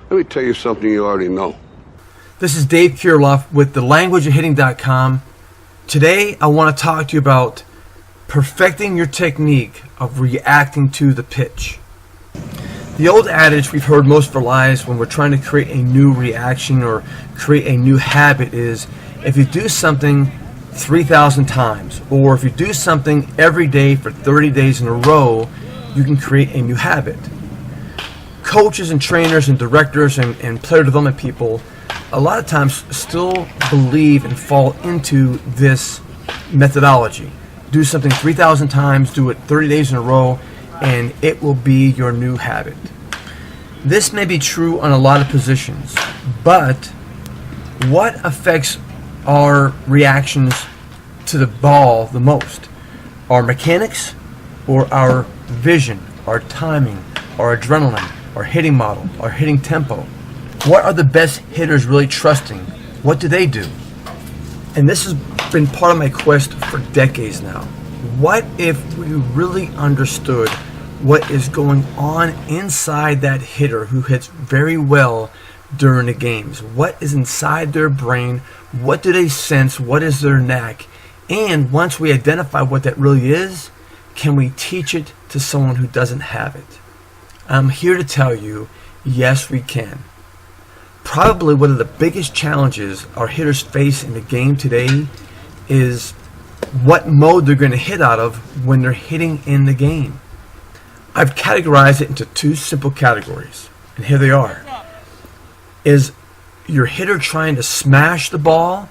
Let me tell you something you already know. This is Dave Kirilloff with thelanguageofhitting.com. Today I want to talk to you about perfecting your technique of reacting to the pitch. The old adage we've heard most of our lives when we're trying to create a new reaction or create a new habit is, if you do something 3,000 times, or if you do something every day for 30 days in a row, you can create a new habit. Coaches and trainers and directors and player development people a lot of times still believe and fall into this methodology. Do something 3,000 times, do it 30 days in a row, and it will be your new habit. This may be true on a lot of positions, but what affects our reactions to the ball the most? Our mechanics or our vision, our timing, our adrenaline, our hitting model, our hitting tempo? What are the best hitters really trusting? What do they do? And this has been part of my quest for decades now. What if we really understood what is going on inside that hitter who hits very well during the games? What is inside their brain? What do they sense? What is their knack? And once we identify what that really is, can we teach it to someone who doesn't have it? I'm here to tell you, yes, we can. Probably one of the biggest challenges our hitters face in the game today is what mode they're going to hit out of when they're hitting in the game. I've categorized it into two simple categories, and here they are. Is your hitter trying to smash the ball,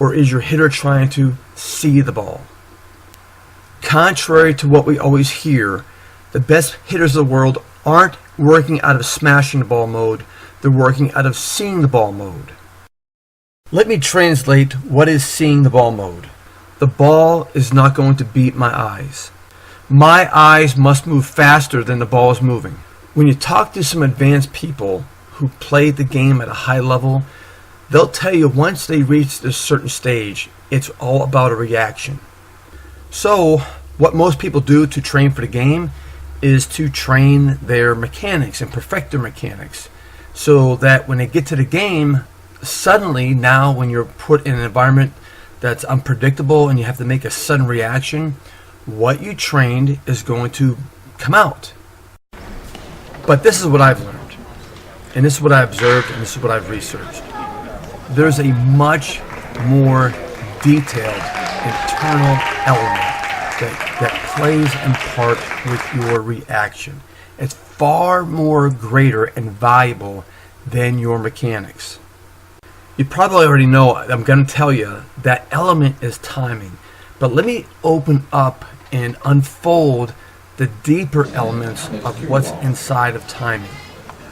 or is your hitter trying to see the ball? Contrary to what we always hear, the best hitters of the world aren't working out of smashing the ball mode, they're working out of seeing the ball mode. Let me translate what is seeing the ball mode. The ball is not going to beat my eyes. My eyes must move faster than the ball is moving. When you talk to some advanced people who play the game at a high level, they'll tell you once they reach this certain stage, it's all about a reaction. So, what most people do to train for the game is to train their mechanics and perfect their mechanics, so that when they get to the game, suddenly now when you're put in an environment that's unpredictable and you have to make a sudden reaction, what you trained is going to come out. But this is what I've learned, and this is what I observed, and this is what I've researched. There's a much more detailed internal element that plays in part with your reaction. It's far more greater and valuable than your mechanics. You probably already know, I'm going to tell you, that element is timing. But let me open up and unfold the deeper elements of what's inside of timing.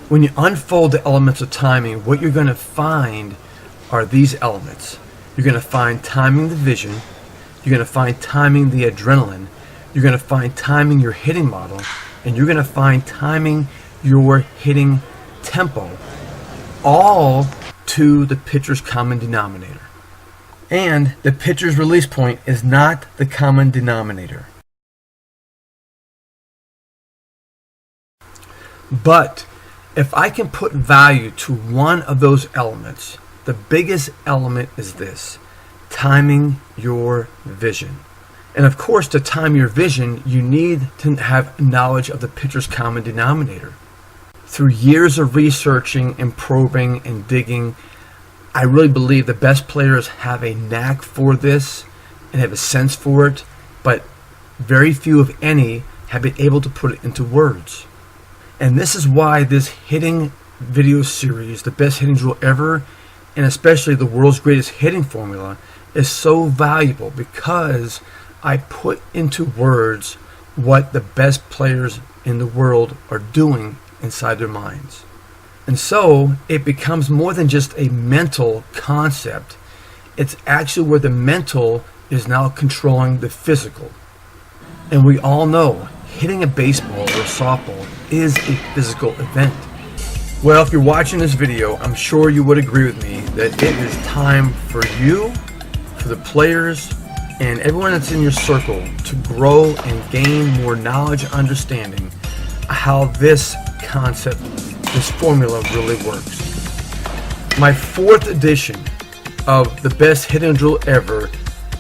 When you unfold the elements of timing, what you're going to find are these elements. You're going to find timing the vision, you're going to find timing the adrenaline, you're going to find timing your hitting model, and you're going to find timing your hitting tempo, all to the pitcher's common denominator. And the pitcher's release point is not the common denominator. But if I can put value to one of those elements, the biggest element is this: timing your vision. And of course, to time your vision, you need to have knowledge of the pitcher's common denominator. Through years of researching and probing and digging, I really believe the best players have a knack for this and have a sense for it, but very few, if any, have been able to put it into words. And this is why this hitting video series, the best hitting drill ever, and especially the world's greatest hitting formula, is so valuable, because I put into words what the best players in the world are doing inside their minds. And so it becomes more than just a mental concept. It's actually where the mental is now controlling the physical. And we all know hitting a baseball or a softball is a physical event. Well, if you're watching this video, I'm sure you would agree with me that it is time for you, for the players, and everyone that's in your circle to grow and gain more knowledge and understanding of how this concept this formula really works. My 4th edition of the best hitting drill ever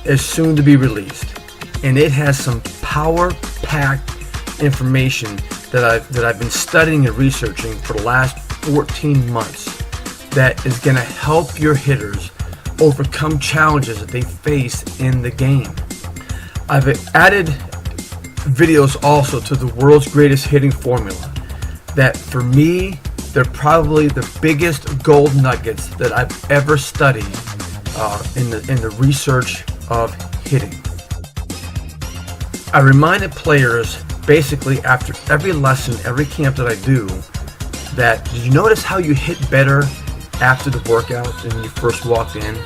is soon to be released, and it has some power-packed information that I've been studying and researching for the last 14 months that is going to help your hitters overcome challenges that they face in the game. I've added videos also to the world's greatest hitting formula that for me, they're probably the biggest gold nuggets that I've ever studied in the research of hitting. I reminded players basically after every lesson, every camp that I do, that did you notice how you hit better after the workout than when you first walked in?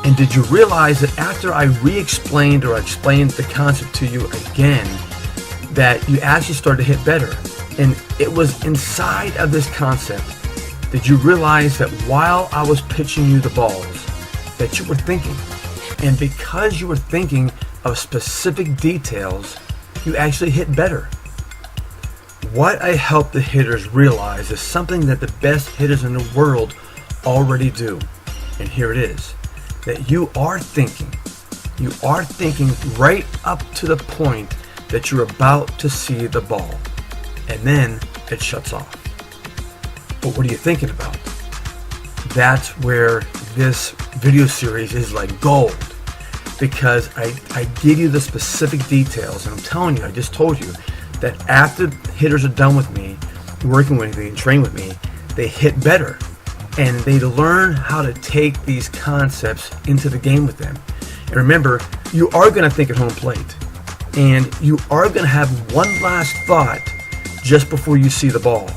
And did you realize that after I re-explained or I explained the concept to you again, that you actually started to hit better? And it was inside of this concept that you realize that while I was pitching you the balls, that you were thinking. And because you were thinking of specific details, you actually hit better. What I help the hitters realize is something that the best hitters in the world already do. And here it is, that you are thinking right up to the point that you're about to see the ball. And then it shuts off. But what are you thinking about? That's where this video series is like gold, because I give you the specific details, and I'm telling you, I just told you that after hitters are done with me, working with me and train with me, they hit better, and they learn how to take these concepts into the game with them. And remember, you are going to think at home plate, and you are going to have one last thought just before you see the ball.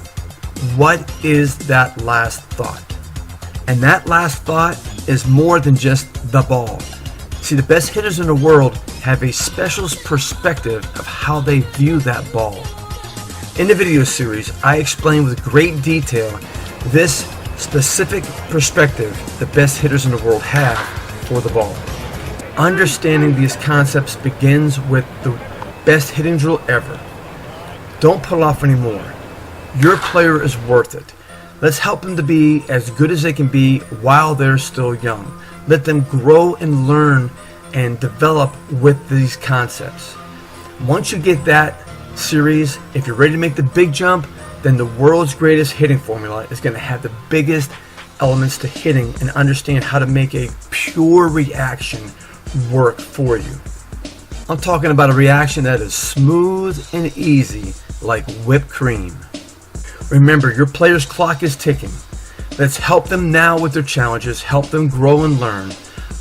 What is that last thought? And that last thought is more than just the ball. See, the best hitters in the world have a special perspective of how they view that ball. In the video series, I explain with great detail this specific perspective the best hitters in the world have for the ball. Understanding these concepts begins with the best hitting drill ever. Don't put it off anymore. Your player is worth it. Let's help them to be as good as they can be while they're still young. Let them grow and learn and develop with these concepts. Once you get that series, if you're ready to make the big jump, then the world's greatest hitting formula is going to have the biggest elements to hitting and understand how to make a pure reaction work for you. I'm talking about a reaction that is smooth and easy like whipped cream. Remember, your player's clock is ticking. Let's help them now with their challenges, help them grow and learn.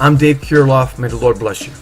I'm Dave Kirilloff. May the Lord bless you.